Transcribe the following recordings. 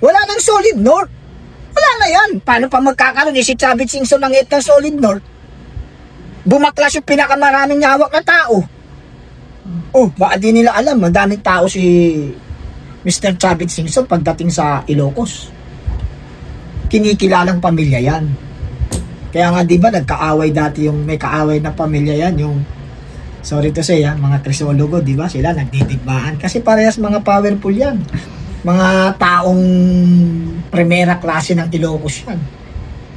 Wala nang solid north. Wala na yan. Paano pa magkakaroon si Chavit Singson ng 8 ng solid north? Bumaklas yung pinakamaraming hawak na tao. Oh, baka di nila alam, madaming tao si Mr. Chavit Singson pagdating sa Ilocos. Kinikilalang pamilya yan. Kaya nga di ba nagkaaway dati yung may kaaway na pamilya yan, yung sorry to say mga Crisologo, di ba? Sila nagdidigmaan kasi parehas mga powerful yan. Mga taong primera klase ng Ilocos yan.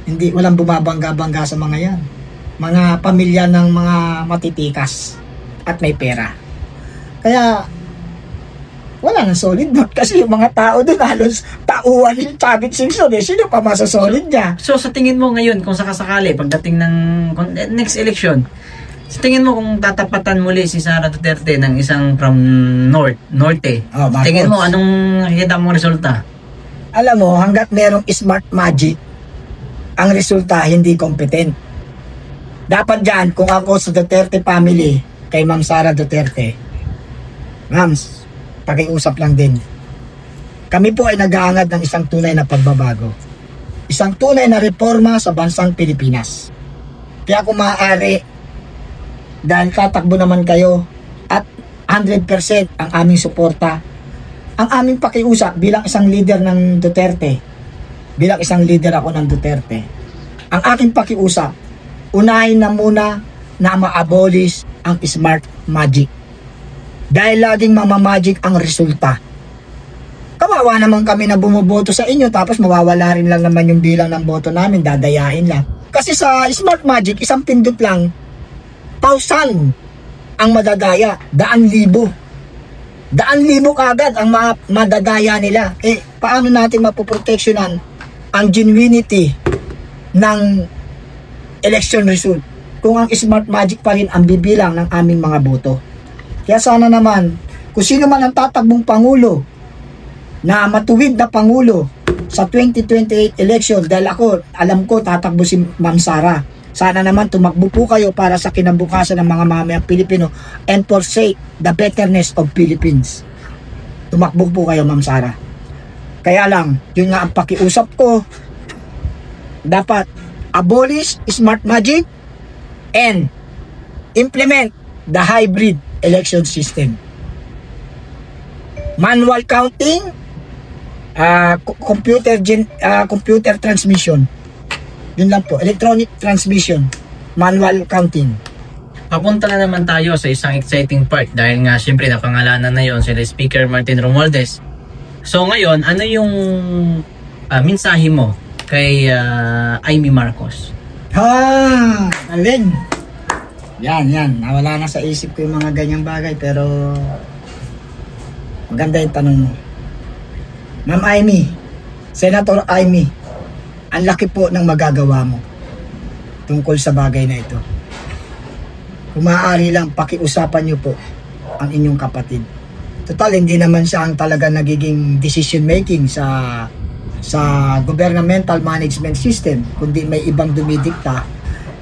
Hindi, walang bumabangga-bangga sa mga yan. Mga pamilya ng mga matitikas at may pera. Kaya wala nang solid north kasi yung mga tao doon halos tauhan yung Chavit Singson sino pa masasolid niya. So sa tingin mo ngayon kung sakasakali pagdating ng next election, sa tingin mo kung tatapatan muli si Sara Duterte ng isang from norte, tingin mo anong nakikita mong resulta? Alam mo, hanggat merong smart magic, ang resulta hindi competent. Dapat dyan, kung ako sa Duterte family, kay Ma'am Sara Duterte, Ma'ams, pakiusap lang din. Kami po ay nag-aangad ng isang tunay na pagbabago. Isang tunay na reforma sa bansang Pilipinas. Kaya kung maaari, dahil tatakbo naman kayo at 100% ang aming suporta, ang aming pakiusap bilang isang leader ng Duterte, bilang isang leader ako ng Duterte, ang aking pakiusap, unahin na muna na ma-abolish ang smart magic. Dahil laging mamamagic ang resulta. Kawawa naman kami na bumuboto sa inyo tapos mawawala rin lang naman yung bilang ng boto namin, dadayain lang. Kasi sa smart magic, isang pindot lang, 1,000 ang madadaya, 1,000. 1,000 kagad ang madadaya nila. Paano natin mapoproteksyonan ang genuinity ng election result kung ang smart magic pa rin ang bibilang ng aming mga boto? Kaya sana naman, kung sino man ang tatakbong Pangulo na matuwid na Pangulo sa 2028 election, dahil ako, alam ko, tatakbo si Ma'am Sara. Sana naman tumakbo po kayo para sa kinabukasan ng mga mamayang Pilipino and for sake the betterness of Philippines. Tumakbo po kayo, Ma'am Sara. Kaya lang, yun nga ang pakiusap ko, dapat abolish smart magic and implement the hybrid election system. Manual counting, computer transmission. Yun lang po, electronic transmission, manual counting. Papunta na naman tayo sa isang exciting part dahil nga siyempre napangalanan na yon sila Speaker Martin Romualdez. So ngayon, ano yung mensahe mo kay Amy Marcos? Alin? Yan. Nawala na sa isip ko yung mga ganyang bagay pero maganda yung tanong mo. Ma'am Amy, Senator Amy, ang laki po ng magagawa mo tungkol sa bagay na ito. Kung maaari lang, pakiusapan niyo po ang inyong kapatid. Total, hindi naman siya ang talaga nagiging decision making sa governmental management system, kundi may ibang dumidikta.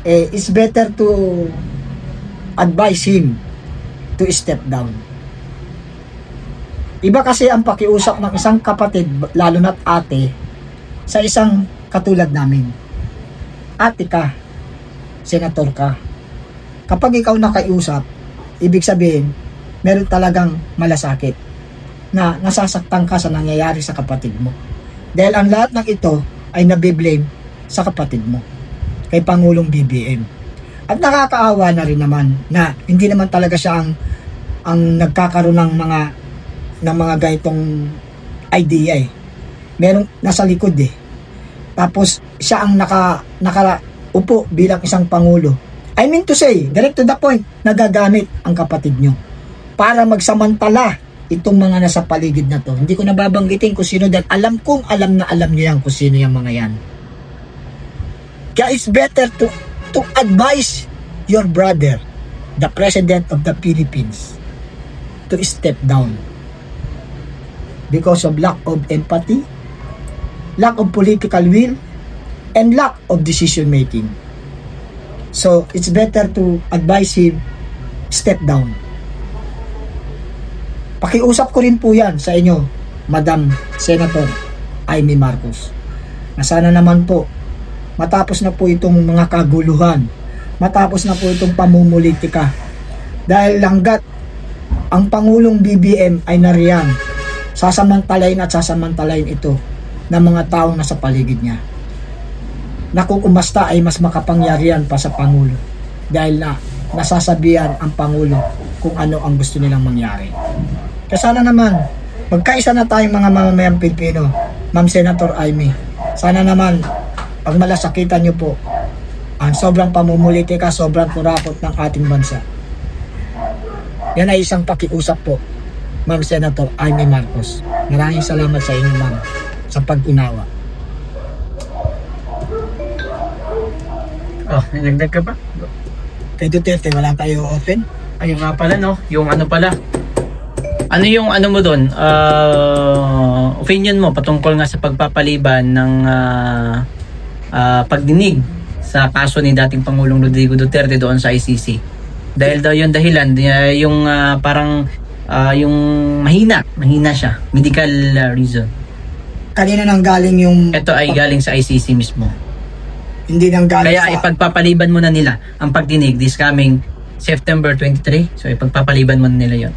It's better to advise him to step down. Iba kasi ang pakiusap ng isang kapatid, lalo na't ate, sa isang katulad namin. Ate ka, senator ka. Kapag ikaw nakiusap, ibig sabihin, meron talagang malasakit na nasasaktan ka sa nangyayari sa kapatid mo. Dahil ang lahat ng ito ay nabiblame sa kapatid mo, kay Pangulong BBM. At nakakaawa na rin naman na hindi naman talaga siya ang nagkakaroon ng mga ganitong idea Merong nasa likod Tapos siya ang nakaupo bilang isang pangulo. I mean to say, direct to the point, nagagamit ang kapatid nyo para magsamantala itong mga nasa paligid na to. Hindi ko nababanggitin kung sino dahil alam na alam nyo yan kung sino yung mga yan. Kaya it's better to advise your brother, the President of the Philippines, to step down because of lack of empathy, lack of political will, and lack of decision making. So it's better to advise him step down. Pakiusap ko rin po yan sa inyo, Madam Senator Amy Marcos. Na sana naman po, matapos na po itong mga kaguluhan, matapos na po itong pamumulitika. Dahil langgat ang Pangulong BBM ay nariyan, sasamantalayin at sasamantalayin ito ng mga taong nasa paligid niya. Nakukumasta ay mas makapangyarihan pa sa Pangulo dahil na nasasabihan ang Pangulo kung ano ang gusto nilang mangyari. Kaya sana naman magkaisa na tayong mga mamamayang Pilipino, Ma'am Senator Amy. Sana naman pag malasakitan niyo po ang sobrang pamumulitika, sobrang kurakot ng ating bansa. Yan ay isang pakiusap po, Ma'am Senator Amy Marcos. Maraming salamat sa inyo, ma'am, sa pag-unawa. Oh, nilagdag ka ba? Kay Duterte, wala tayo open? Ayun nga pala, no? Yung ano pala. Ano yung ano mo doon? Opinion mo patungkol nga sa pagpapaliban ng pagdinig sa kaso ni dating Pangulong Rodrigo Duterte doon sa ICC. Dahil daw yung dahilan, yung parang yung mahina siya. Medical reason. Kanina nang galing yung... Ito ay galing sa ICC mismo. Hindi nang galing Kaya ipagpapaliban mo na nila ang pagdinig this coming September 23. So ipagpapaliban mo na nila yon.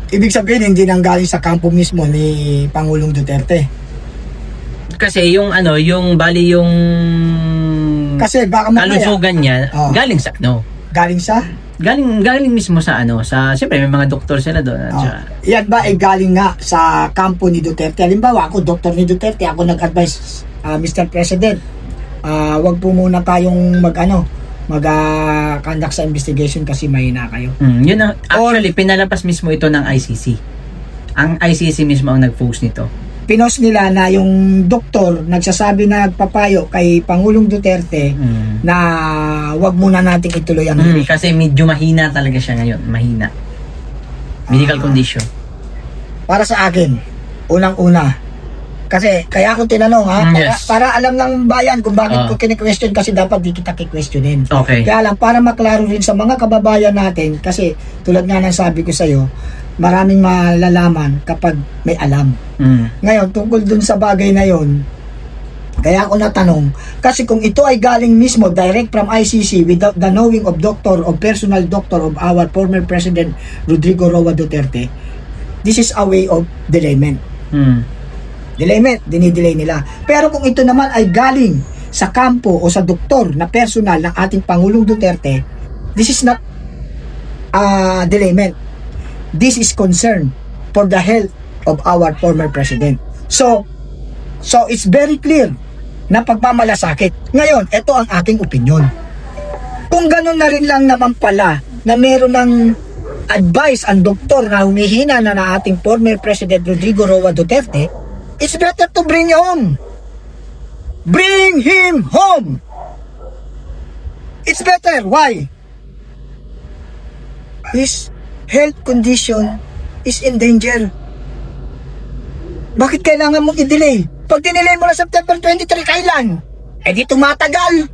Ibig sabihin, hindi nang galing sa kampo mismo ni Pangulong Duterte. Kasi yung ano, yung bali yung Kasi baka mamaya kalusugan niya galing sa ano? Galing sa? Galing mismo sa ano, sa siyempre may mga doktor sila doon. Yan ba ay galing nga sa kampo ni Duterte? Halimbawa, ako doktor ni Duterte, ako nag-advise Mr. President, wag po muna tayong mag-conduct sa investigation kasi mahina kayo. Yun actually pinalabas mismo ito ng ICC. Ang ICC mismo ang nag-post nito. Pinost nila na yung doktor nagsasabi na nagpapayo kay Pangulong Duterte na wag muna nating ituloy ang kasi medyo mahina talaga siya ngayon, mahina. Medical condition. Para sa akin, unang-una, kasi kaya ako tinanong para alam ng bayan kung bakit ko kini-question kasi dapat di kita ki-questionin. Okay. Kaya lang para maklaro rin sa mga kababayan natin kasi tulad nga ng sabi ko sa iyo, maraming malalaman kapag may alam. Ngayon, tungkol dun sa bagay na yon, kaya ako natanong, kasi kung ito ay galing mismo direct from ICC without the knowing of doctor or personal doctor of our former President Rodrigo Roa Duterte, this is a way of delayment. Delayment, dinidelay nila. Pero kung ito naman ay galing sa kampo o sa doktor na personal ng ating Pangulong Duterte, this is not delayment. This is concern for the health of our former president. So it's very clear na pagmamalasakit. Ngayon, ito ang aking opinion. Kung ganun na rin lang naman pala na meron ng advice ang doktor na humihina na ating former President Rodrigo Roa Duterte, it's better to bring him home. Bring him home. It's better. Why? His health condition is in danger. Bakit kailangan mong i-delay? Pag dinelay mo na September 23, kailan? Eh di tumatagal.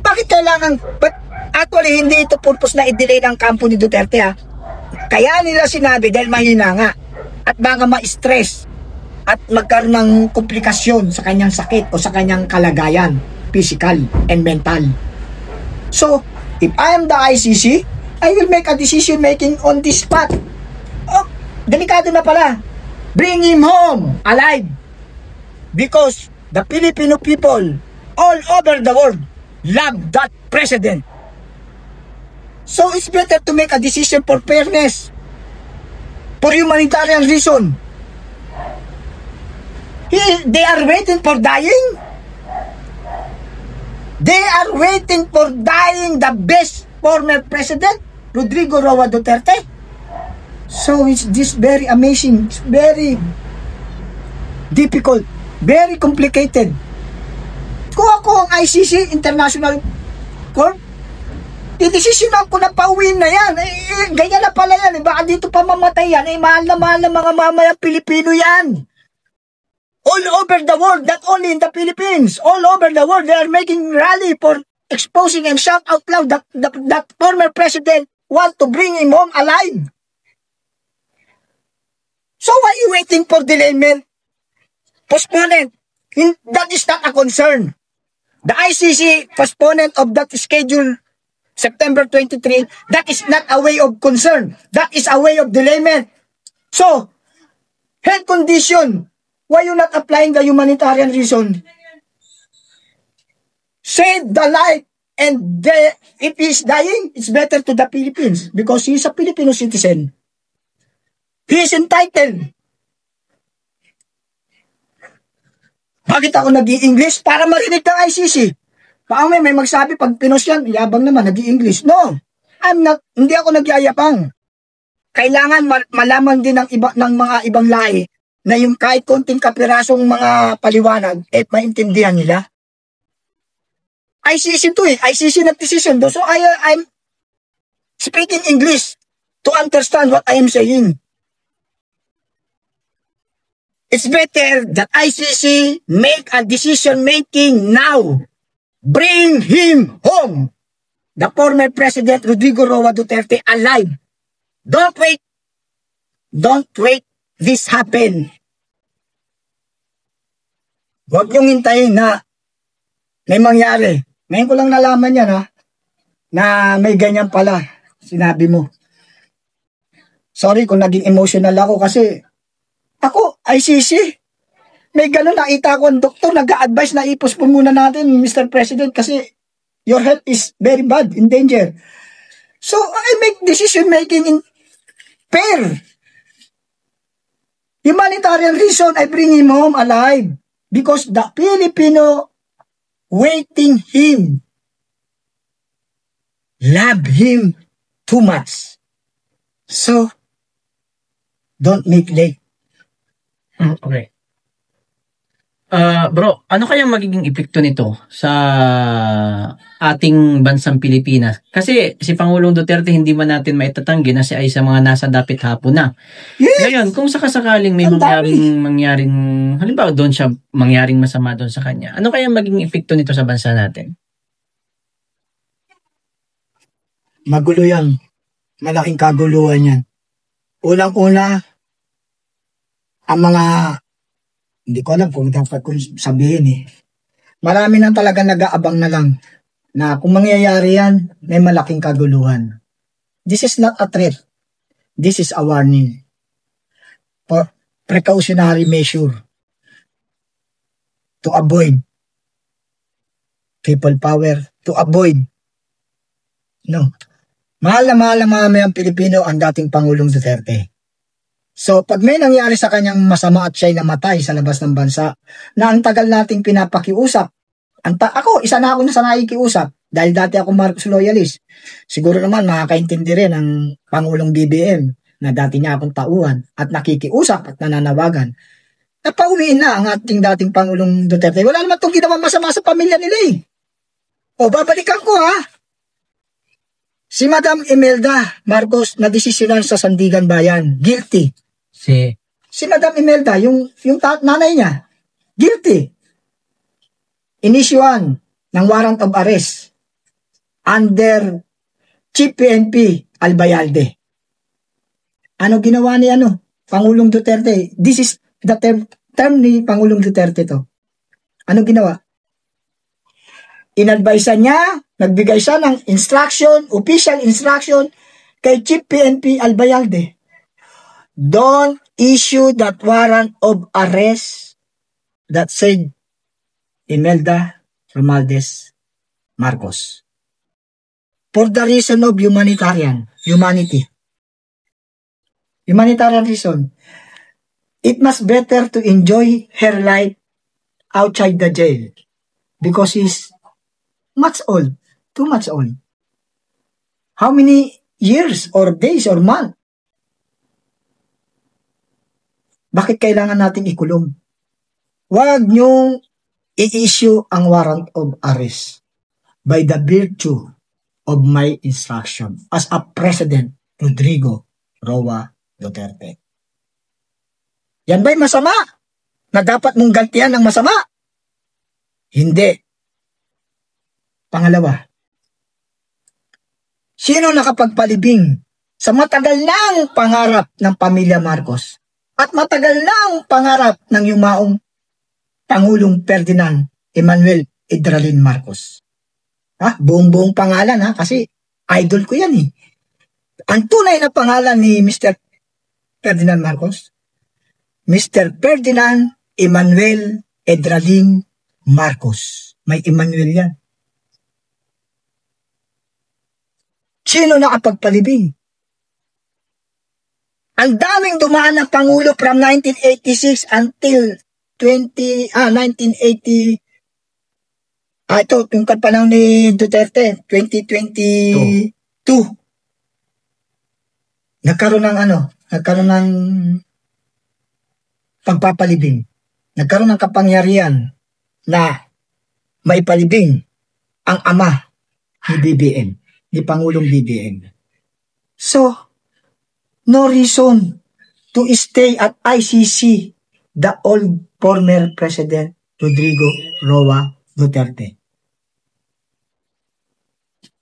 Bakit kailangan? But actually, hindi ito purpose na i-delay ng kampo ni Duterte Kaya nila sinabi dahil mahina nga. At baka ma-stress. At magkaroon ng komplikasyon sa kanyang sakit o sa kanyang kalagayan. Physical and mental. So, if I am the ICC, I will make a decision making on this spot. Oh, delikado na pala. Bring him home alive. Because the Filipino people all over the world love that president. So it's better to make a decision for fairness. For humanitarian reason. They are waiting for dying. They are waiting for dying the best former president, Rodrigo Roa Duterte. So it's this very amazing, very difficult, very complicated. Kung ako ang ICC, International Court, idesisyonan ko na pauwiin na yan. Ganyan na pala yan. Baka dito pa mamatay yan. Mahal na mga mamayang Pilipino yan. All over the world, not only in the Philippines, all over the world, they are making rally for exposing and shout out loud that former president want to bring him home alive. So why are you waiting for delayment? Postponement. That is not a concern. The ICC postponement of that schedule September 23, that is not a way of concern. That is a way of delayment. So, health condition, why you not applying the humanitarian reason? Save the life, and if he's dying, it's better to the Philippines because he's a Filipino citizen. He is entitled. Bakit ako nag-i-English? Para marinig ng ICC. Baka may magsabi pag Pinos yan, yabang naman, nag-i-English. No, hindi ako nagyayabang. Kailangan malaman din ng mga ibang lahi na yung kahit konting kapirasong mga paliwanag, maintindihan nila. ICC to ICC nag-decision do. So I'm speaking English to understand what I am saying. It's better that ICC make a decision making now. Bring him home. The former President Rodrigo Roa Duterte alive. Don't wait. Don't wait this happen. Huwag niyong hintayin na may mangyari. Ngayon ko lang nalaman yan na may ganyan pala. Sinabi mo. Sorry kung naging emotional ako kasi ako, ICC, may gano'n nakita ko ang doktor, nag-a-advise na i-postpone muna natin, Mr. President, kasi your health is very bad, in danger. So, I make decision making in fair. Humanitarian reason, I bring him home alive. Because the Filipino waiting him, love him too much. So, don't make late. Okay. Bro, ano kaya magiging epekto nito sa ating bansang Pilipinas? Kasi si Pangulong Duterte hindi man natin maitatanggi na siya ay sa mga nasa dapit hapon na. Yes! Ngayon, kung sakasakaling may mangyaring halimbawa doon siya, mangyaring masama doon sa kanya, ano kaya magiging epekto nito sa bansa natin? Magulo yan. Malaking kaguluhan yan. Unang-una, ang mga, hindi ko alam kung dapat kong sabihin marami nang talaga nag-aabang na lang na kung mangyayari yan, may malaking kaguluhan. This is not a threat. This is a warning. For precautionary measure to avoid people power, to avoid. No. Mahal na mamayang Pilipino ang dating Pangulong Duterte. So, pag may nangyari sa kanyang masama at siya'y namatay sa labas ng bansa, na ang tagal nating pinapakiusap, ako, isa na ako na sa nakikiusap, dahil dati ako Marcos loyalist. Siguro naman, makakaintindi rin ang Pangulong BBM, na dati niya akong tauhan, at nakikiusap at nananawagan. Napauwiin na ang ating dating Pangulong Duterte. Wala naman itong ginawa masama sa pamilya nila O, babalikan ko Si Madam Imelda Marcos na desisyonan sa Sandigan Bayan, guilty. Si Madam Imelda, yung nanay niya, guilty. Inisyuan ng warrant of arrest under Chief PNP Albayalde. Ano ginawa ni Pangulong Duterte? This is the term ni Pangulong Duterte to. Ano ginawa? Inadvise niya, nagbigay siya ng instruction, official instruction kay Chief PNP Albayalde. Don't issue that warrant of arrest that said Imelda Romualdez Marcos. For the reason of humanity. Humanitarian reason. It must better to enjoy her life outside the jail because he's much old, too much old. How many years or days or months? Bakit kailangan natin ikulong? Huwag niyong i-issue ang warrant of arrest by the virtue of my instruction as a President Rodrigo Roa Duterte. Yan ba'y masama? Na dapat mong gantihan ng masama? Hindi. Pangalawa, sino nakapagpalibing sa matagal ng pangarap ng pamilya Marcos at matagal ng pangarap ng yumaong Pangulong Ferdinand Emmanuel Edralin Marcos. Buong-buong pangalan kasi idol ko yan eh. Ang tunay na pangalan ni Mr. Ferdinand Marcos, Mr. Ferdinand Emmanuel Edralin Marcos. May Emmanuel yan. Sino nakapagpalibing? Ang daming dumaan na Pangulo from 1986 until 1980. Ito, yung panahon ni Duterte, 2022. Nagkaroon ng pagpapalibing. Nagkaroon ng kapangyarihan na maipalibing ang ama ni BBM, ni Pangulong BBM. So, no reason to stay at ICC the old former President Rodrigo Roa Duterte.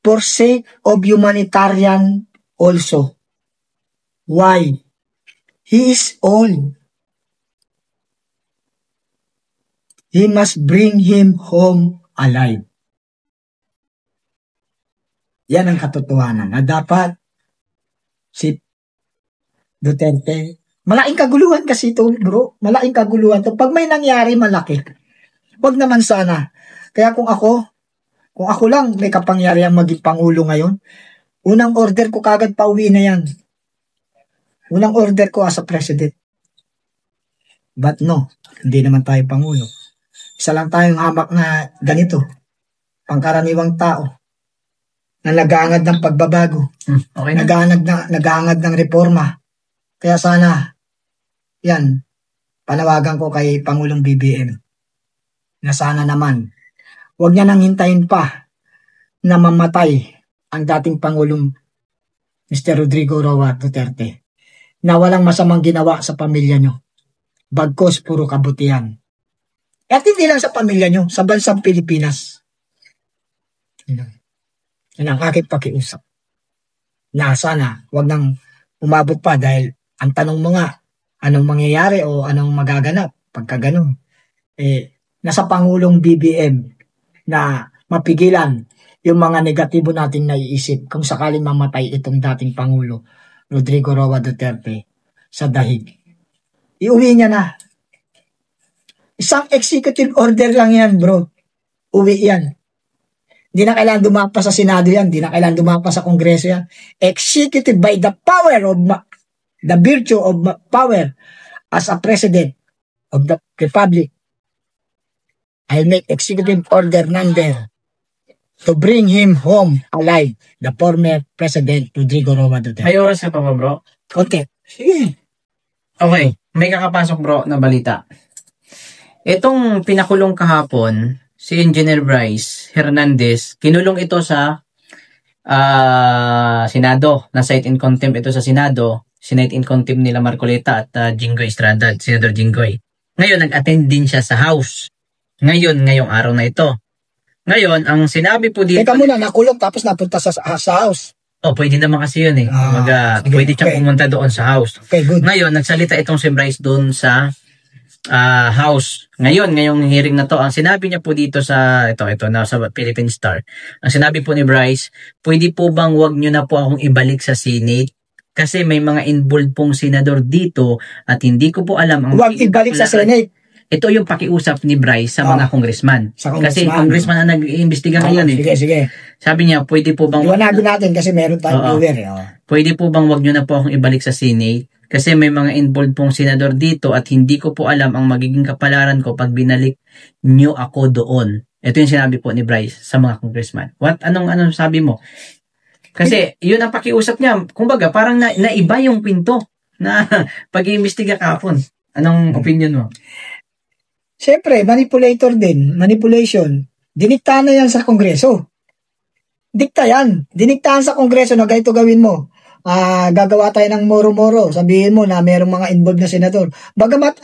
For sake of humanitarian also. Why? He is old. He must bring him home alive. Yan ang katotohanan na dapat si Duterte. Malaking kaguluhan kasi ito, bro. Malaking kaguluhan to. Pag may nangyari, malaki. Wag naman sana. Kaya kung ako lang may kapangyarihan maging Pangulo ngayon, unang order ko kagad pauwi na yan. Unang order ko as a President. But no, hindi naman tayo Pangulo. Isa lang tayong hamak na ganito. Pangkaraniwang tao na nag-aangad ng pagbabago. Okay na. Nag-aangad ng reforma. Kaya sana, yan, panawagan ko kay Pangulong BBM na sana naman, huwag niya nang hintayin pa na mamatay ang dating Pangulong Mr. Rodrigo Roa Duterte na walang masamang ginawa sa pamilya nyo. Bagkos puro kabutihan. At hindi lang sa pamilya nyo, sa bansang Pilipinas. Yan ang aking pakiusap. Na sana, huwag nang umabot pa dahil ang tanong mo nga, anong mangyayari o anong magaganap pagka ganun. Nasa Pangulong BBM na mapigilan yung mga negatibo nating naiisip kung sakaling mamatay itong dating Pangulo, Rodrigo Roa Duterte, sa dahig. Iuwi niya na. Isang executive order lang yan, bro. Uwi yan. Hindi na kailangan dumapa sa Senado yan. Hindi na kailangan dumapa sa Kongreso yan. Executive by the power of the virtue of power as a President of the Republic. I'll make executive order number to bring him home alive, the former President Rodrigo Roa Duterte. May oras ka pa ba, bro? Konti. Sige. Okay, may kakapasok, bro, na balita. Itong pinakulong kahapon, si Engineer Bryce Hernandez, kinulong ito sa Senado. Na-cite in contempt ito sa Senado. Sinite in contempt nila Marcoleta at Jinggoy Estrada, Senator Jinggoy. Ngayon, nag-attend din siya sa House. Ngayong araw na ito. Ngayon, ang sinabi po dito... Teka muna, nakulong tapos napunta sa House. Pwede naman kasi yun eh. Pwede siya pumunta doon sa House. Okay, good. Ngayon, nagsalita itong si Bryce doon sa House. Ngayong hearing na to, ang sinabi niya po dito sa sa Philippine Star, ang sinabi po ni Bryce, pwede po bang wag nyo na po akong ibalik sa Senate? Kasi may mga involved pong senador dito at hindi ko po alam ang wag ibalik sa Senate. Ito yung pakiusap ni Bryce sa mga congressman. Kasi congressman na nag-iimbestiga ngayon eh. Sige. Sabi niya, pwede po bang... Iwanago natin kasi meron tayong viewer. Pwede po bang wag nyo na po akong ibalik sa Senate? Kasi may mga involved pong senador dito at hindi ko po alam ang magiging kapalaran ko pag binalik nyo ako doon. Ito yung sinabi po ni Bryce sa mga congressman. Anong sabi mo? Kasi yun ang pakiusap niya. Kumbaga, parang naiba yung pinto na pag-iimbestiga kahapon. Anong opinion mo? Siyempre, manipulator din. Manipulation. Diniktahan na yan sa Kongreso. Dikta yan. Diniktahan sa Kongreso na ganito gawin mo. Gagawa tayo ng moro-moro. Sabihin mo na merong mga involved na senador. Bagamat,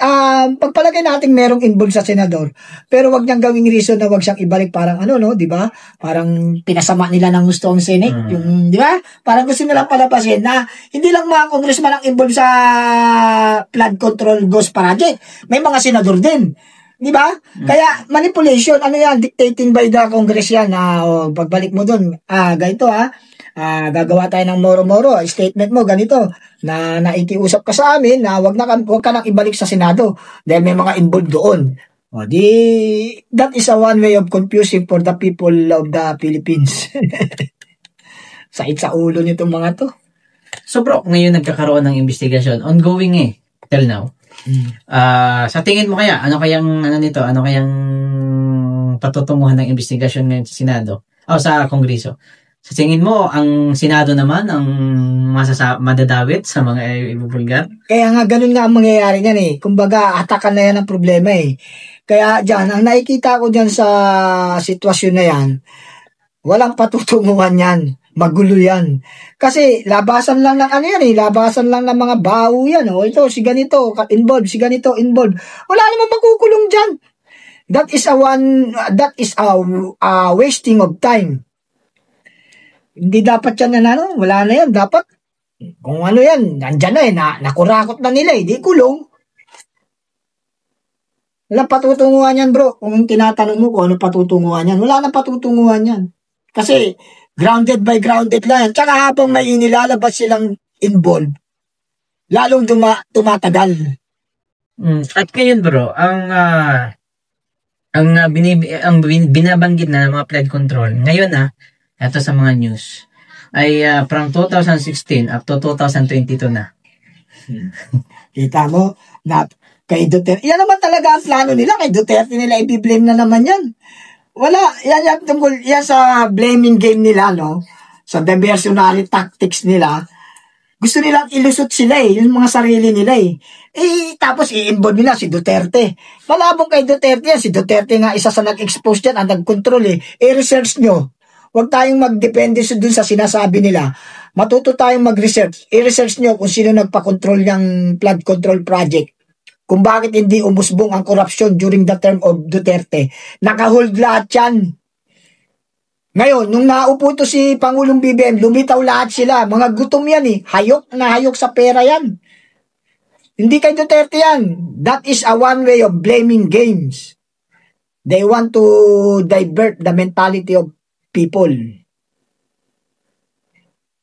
pagpalagay natin merong involved sa senador, pero wag niyang gawing reason na wag siyang ibalik parang di ba? Parang pinasama nila ng gusto ang Senate. Yung, di ba? Parang gusto nila palapasin na hindi lang mga congressman ang involved sa flood control ghost project. May mga senador din. Di ba? Kaya manipulation, ano yan, dictating by the Congress yan. Pagbalik mo dun, ganito gagawa tayo ng moro-moro, statement mo ganito, na naikiusap ka sa amin na wag ka nang ibalik sa Senado dahil may mga involved doon. That is a one way of confusing for the people of the Philippines. Sakit sa ulo nitong mga to. So bro, ngayon nagkakaroon ng investigasyon, ongoing till now. Sa tingin mo kaya, ano kayang patutunguhan ng investigasyon ngayon sa Senado o sa Kongreso? Sa tingin mo, ang Senado naman ang madadawit sa mga ibubulgar? Kaya nga, ganun nga ang mangyayari niyan Kumbaga, atakan na yan ang problema Kaya dyan, ang nakikita ko dyan sa sitwasyon na yan, walang patutunguhan yan. Magulo yan. Kasi labasan lang ng labasan lang ng mga baho yan. Ito, si ganito, involved, si ganito, involved. Wala namang makukulong dyan. That is a wasting of time. Hindi dapat yan wala na yan. Dapat, kung ano yan, nandyan nakurakot na nila di kulong. Wala patutunguhan yan bro. Kung tinatanong mo kung ano patutunguhan yan, wala na patutunguhan yan. Kasi, grounded by grounded lang yan. Tsaka habang may inilalabas silang involved, lalong tumatagal. At ngayon bro, ang binabanggit na mga flood control, ngayon ito sa mga news, ay from 2016 up to 2022 na. Kita mo, kay Duterte, yan naman talaga ang plano nila, kay Duterte nila i-blame na naman yan. Wala, yan tungkol, yan sa blaming game nila, sa diversionary tactics nila. Gusto nilang ilusot sila yung mga sarili nila tapos i-involve nila si Duterte. Malabong kay Duterte yan, si Duterte nga isa sa nag-expose dyan, ang nag-control I-research nyo. Huwag tayong mag-depende dun sa sinasabi nila. Matuto tayong mag-research. I-research nyo kung sino nagpa-control ng flood control project. Kung bakit hindi umusbong ang korupsyon during the term of Duterte. Nakahold lahat yan. Ngayon, nung naupo to si Pangulong BBM, lumitaw lahat sila. Mga gutom yan Hayok na hayok sa pera yan. Hindi kay Duterte yan. That is a one way of blaming games. They want to divert the mentality of people.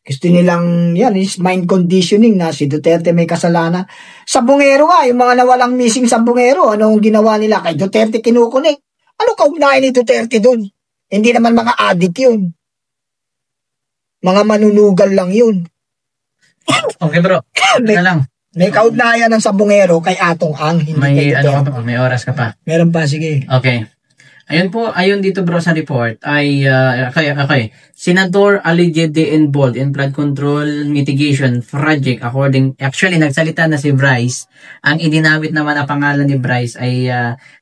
Gusto nilang, yan is mind conditioning na si Duterte may kasalanan. Sa bungero yung mga nawalang missing sa bungero, anong ginawa nila? Kay Duterte kinukunik. Ano kaugnayan ni Duterte doon? Hindi naman mga addict yun. Mga manunugal lang yun. Okay bro, lang. May kaugnayan ng sabungero kay Atong Ang, hindi kay Duterte. May oras ka pa. Meron pa, sige. Okay. Ayun dito bro sa report ay okay. Senador allegedly involved in flood control mitigation project actually nagsalita na si Bryce. Ang idinawit naman na pangalan ni Bryce ay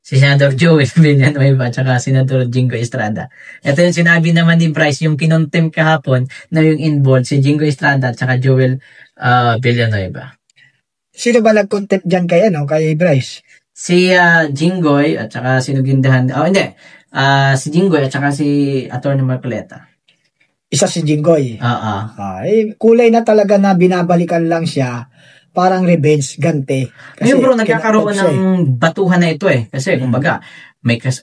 si Senador Joel Villanueva at saka Senador Jingo Estrada. Ito yung sinabi naman ni Bryce, yung kinuntem kahapon na yung involved si Jingo Estrada at saka Joel Villanueva. Sino ba nag-contempt dyan kay Bryce? Si Jinggoy at saka sinugindahan. Si Jinggoy at saka si Atty. Marcoleta. Isa si Jinggoy. Kulay na talaga na binabalikan lang siya. Parang revenge, ganti. Ngayon bro, nagkakaroon ng batuhan na ito Kasi kumbaga,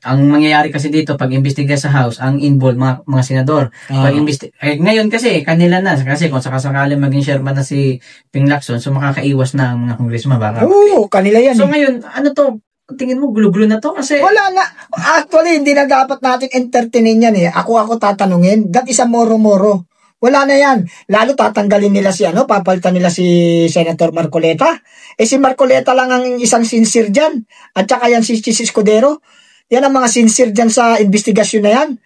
ang mangyayari kasi dito, pag imbestiga sa House, ang involved mga senador. Ngayon kasi, kanila na. Kasi kung sakasakali maging chairman na si Ping Lacson, so makakaiwas na ang mga congressman. Oo, kanila yan. So ngayon, ano to? Tingin mo, gulo-gulo na to? Kasi wala na. Actually, hindi na dapat natin entertainin yan Ako tatanungin. That is a moro-moro. Wala na yan. Lalo tatanggalin nila papalitan nila si Senator Marcoleta. Si Marcoleta lang ang isang sincere dyan. At saka yan si Escudero. Yan ang mga sincere dyan sa investigasyon na yan.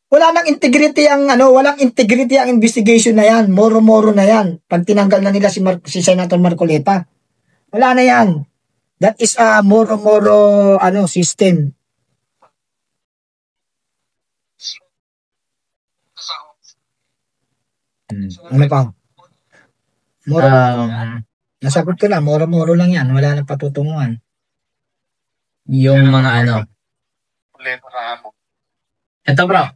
Wala nang integrity walang integrity ang investigation na yan. Moro-moro na yan. Pag tinanggal na nila si Senator Marcoleta. Wala na yan. That is a moro-moro system. Ano pa? Nasagot ko na, moro-moro lang yan. Wala nang patutunguhan. Yung mga Ito bro.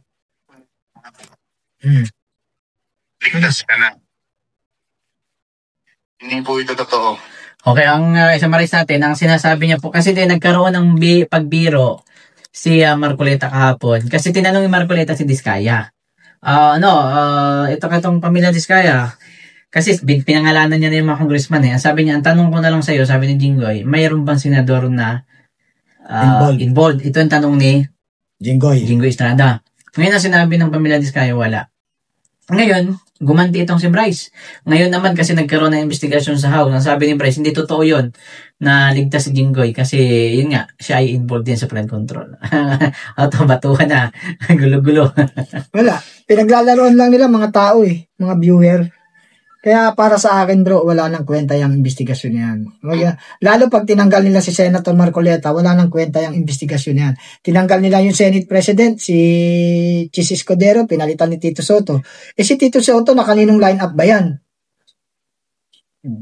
Ligtas ka na. Hindi po ito totoo. Okay, ang summarize natin, ang sinasabi niya po, kasi din nagkaroon ng pagbiro si Marcoleta kahapon. Kasi tinanong ni Marcoleta si Diskaya. Itong pamilya Diskaya, kasi pinangalanan niya na yung mga congressman eh. Sabi niya, ang tanong ko na lang sa'yo, sabi ni Jinggoy, mayroon bang senador na involved? Ito ang tanong ni Jinggoy Estrada. Ngayon ang sinabi ng pamilya Diskaya, wala. Ngayon, gumanti itong si Bryce. Ngayon naman kasi nagkaroon ng investigasyon sa House. Ang sabi ni Bryce, hindi totoo yun na ligtas si Jinggoy kasi yun nga, siya ay involved din sa flood control. Batuhan na. Gulo-gulo. Wala. Pinaglalaroan lang nila mga tao mga viewer. Kaya para sa akin bro, wala nang kwenta yung investigasyon yan. Lalo pag tinanggal nila si Senator Marcoleta, wala nang kwenta yung investigasyon yan. Tinanggal nila yung Senate President, si Chis Escudero, pinalitan ni Tito Soto. Si Tito Soto, na kaninong line-up ba yan?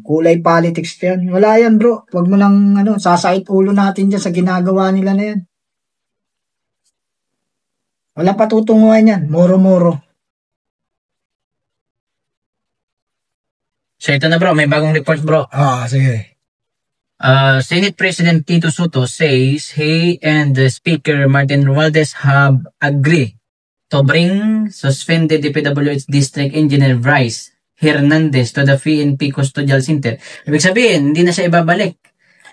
Kulay politics yan. Wala yan bro. Huwag mo lang sasait ulo natin dyan sa ginagawa nila na yan. Wala patutunguhan yan. Moro-moro. So ito na bro, may bagong report bro. Sige. Senate President Tito Soto says he and the Speaker Martin Romualdez have agreed to bring suspended DPWH District Engineer Bryce Hernandez to the PNP Custodial Center. Ibig sabihin, hindi na siya ibabalik.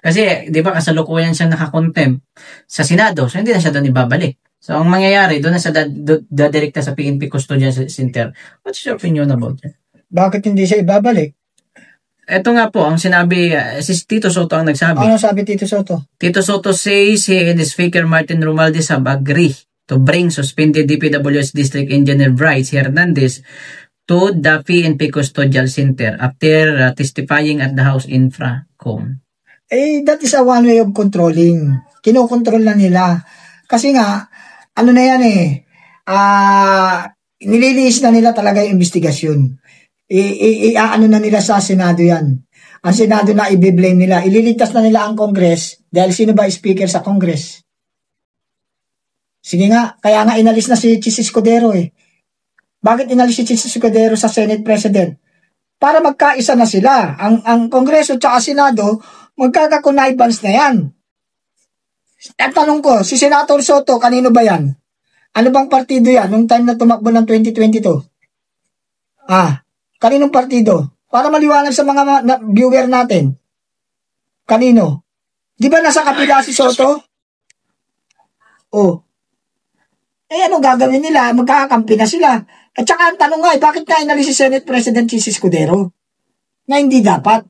Kasi, di ba, kasalukuyan siya nakakontempt sa Senado. So, hindi na siya doon ibabalik. So, ang mangyayari, doon na siya dadirekta sa PNP Custodial Center. What's your opinion about that? Bakit hindi siya ibabalik? Ito nga po, ang sinabi, si Tito Soto ang nagsabi. Ano sabi Tito Soto? Tito Soto says he and the Speaker Martin Romualdez have agreed to bring suspended DPWH District Engineer Bryce Hernandez to the PNP Custodial Center after testifying at the House Infracom. That is a one way of controlling. Kinokontrol na nila. Kasi nga, ano na yan nililiis na nila talaga yung investigasyon. Ano na nila sa Senado yan. Ang Senado na i-blame nila. Ililigtas na nila ang Congress dahil sino ba speaker sa Congress? Sige nga, kaya nga inalis na si Chis Escudero Bakit inalis si Chis Escudero sa Senate President? Para magkaisa na sila. Ang Kongreso at Senado, magkaka-connivance na yan. At tanong ko, si Senator Soto, kanino ba yan? Ano bang partido yan nung time na tumakbo ng 2022? Kaninong partido? Para maliwanag sa mga viewer natin. Kanino? Di ba nasa kapila si Soto? Ano gagawin nila? Magkakakampi na sila. At saka ang tanong nga, bakit nga inalis si Senate President Chis Escudero? Na hindi dapat.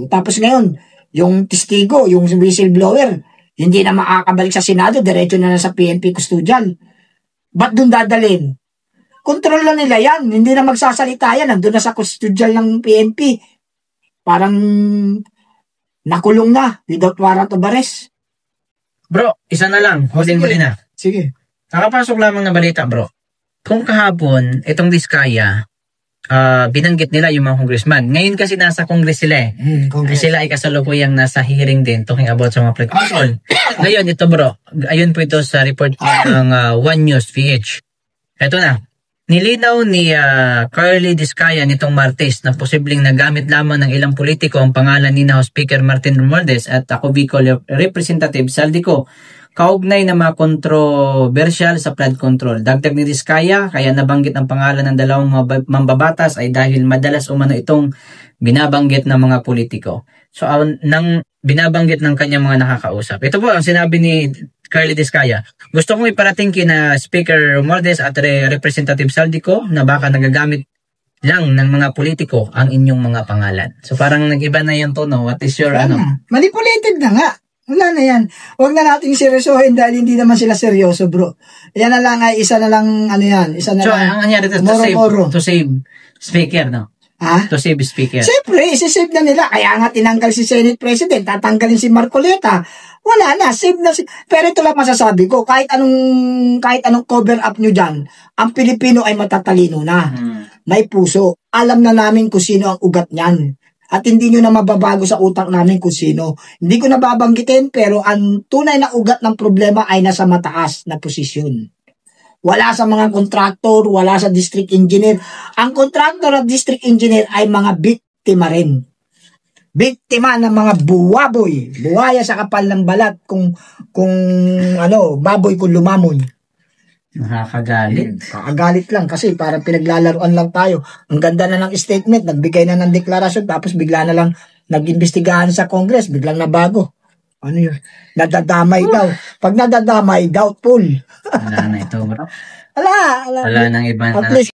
Tapos ngayon, yung testigo, yung whistleblower, hindi na makakabalik sa Senado, diretso na sa PNP Custodial. Ba't dun dadalhin? Kontrol lang nila yan. Hindi na magsasalita yan. Nandun na sa custodial ng PNP. Parang nakulong na without warrant of arrest. Bro, isa na lang. Huling-huli na. Sige. Nakapasok lamang na balita bro. Kung kahapon, itong Diskaya, binanggit nila yung mga congressman. Ngayon kasi nasa Congress sila Sila ay kasalukuyang nasa hearing din talking about sa mga flood control. Ngayon ito bro, ayun po ito sa report ng One News PH. Ito na. Nilinaw ni Carly Diskaya nitong Martes na posibleng nagamit lamang ng ilang politiko ang pangalan ni House Speaker Martin Romualdez at ako Bicol Representative Saldico kaugnay na mga kontrobersyal sa flood control. Dagdag ni Diskaya, kaya nabanggit ang pangalan ng dalawang mambabatas ay dahil madalas umano itong binabanggit ng mga politiko. So, nang binabanggit ng kanyang mga nakakausap. Ito po ang sinabi ni Carly Diskaya. Gusto kong iparating kina Speaker Romualdez at Representative Saldico na baka nagagamit lang ng mga politiko ang inyong mga pangalan. So parang nag-iba na yung tono. What is your Manipulated na nga. Wala na yan. Huwag na natin seryosohin dahil hindi naman sila seryoso bro. Yan na lang ay isa na lang isa na so, lang. So ang nangyari to save Speaker, no? To save Speaker. Siyempre, isi-save na nila. Kaya nga tinanggal si Senate President, tatanggalin si Marcoleta. Wala na, save na pero ito lang masasabi ko, kahit anong cover up nyo dyan, ang Pilipino ay matatalino na. May puso. Alam na namin kung sino ang ugat niyan. At hindi nyo na mababago sa utak namin kung sino. Hindi ko na babanggitin, pero ang tunay na ugat ng problema ay nasa mataas na posisyon. Wala sa mga kontraktor, wala sa district engineer. Ang kontraktor at district engineer ay mga biktima rin. Biktima ng mga buwaboy. Buhaya sa kapal ng balat kung baboy kung lumamon. Nakakagalit. Kakagalit lang kasi parang pinaglalaruan lang tayo. Ang ganda na ng statement, nagbigay na ng deklarasyon, tapos bigla na lang nag-imbestigahan sa Congress, biglang nabago. Ano yun? Nadadamay daw. Pag nadadamay, doubtful. Wala na ito, bro. Wala Wala nang iba At na. least